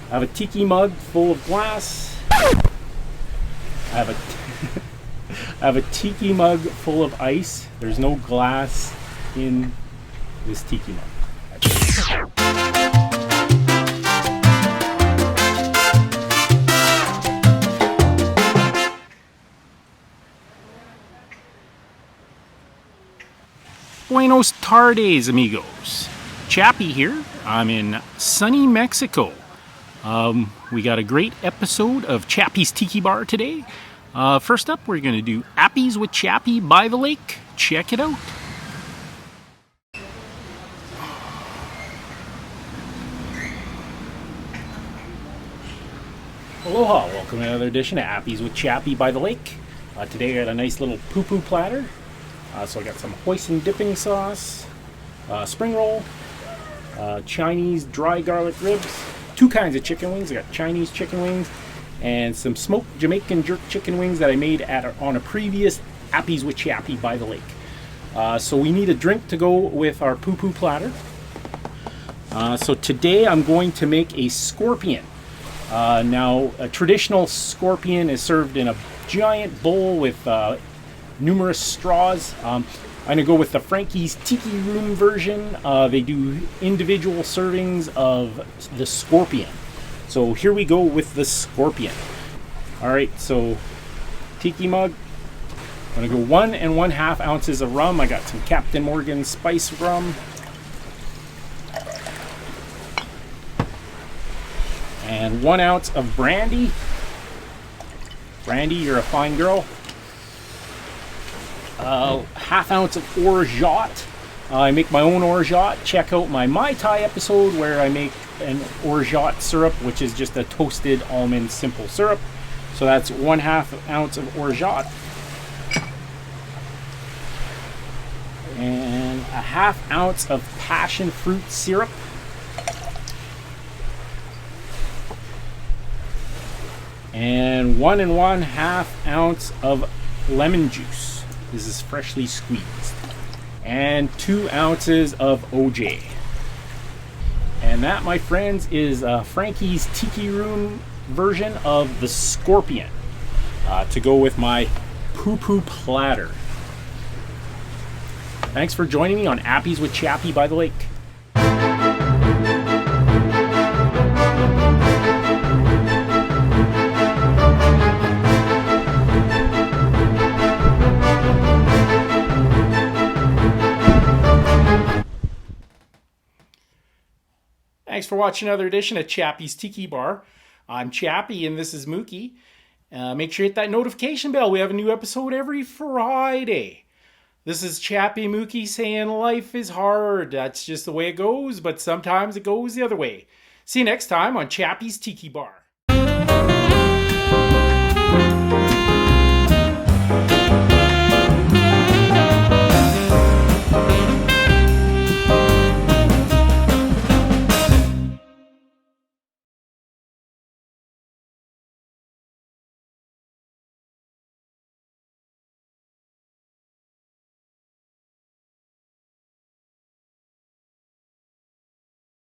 I have a tiki mug full of glass. I have a I have a tiki mug full of ice. There's no glass in this tiki mug. Buenos tardes, amigos. Chappy here. I'm in sunny Mexico. We got a great episode of Chappy's Tiki Bar today. First up, we're going to do Appies with Chappy by the lake. Check it out. Aloha, welcome to another edition of Appies with Chappy by the lake. Today I got a nice little Pu Platter. So I got some hoisin dipping sauce, spring roll, Chinese dry garlic ribs, two kinds of chicken wings. I got Chinese chicken wings and some smoked Jamaican jerk chicken wings that I made on a previous Appies with Chappy by the lake. So we need a drink to go with our Pu Platter. So today I'm going to make a scorpion. Now a traditional scorpion is served in a giant bowl with numerous straws. I'm going to go with the Frankie's Tiki Room version. They do individual servings of the scorpion. So here we go with the scorpion. Alright, so tiki mug. I'm going to go 1 1/2 ounces of rum. I got some Captain Morgan spice rum. And 1 ounce of brandy. Brandy, you're a fine girl. 1/2 ounce of orgeat. I make my own orgeat. Check out my Mai Tai episode where I make an orgeat syrup, which is just a toasted almond simple syrup. So that's 1/2 ounce of orgeat. And 1/2 ounce of passion fruit syrup. And 1 1/2 ounce of lemon juice. This is freshly squeezed. And 2 ounces of OJ. And that, my friends, is Frankie's Tiki Room version of the scorpion to go with my Pu Platter. Thanks for joining me on Appies with Chappy by the lake. Thanks for watching another edition of Chappy's Tiki Bar. I'm Chappy and this is Mookie. Make sure you hit that notification bell. We have a new episode every Friday. This is Chappy Mookie saying life is hard. That's just the way it goes, but sometimes it goes the other way. See you next time on Chappy's Tiki Bar.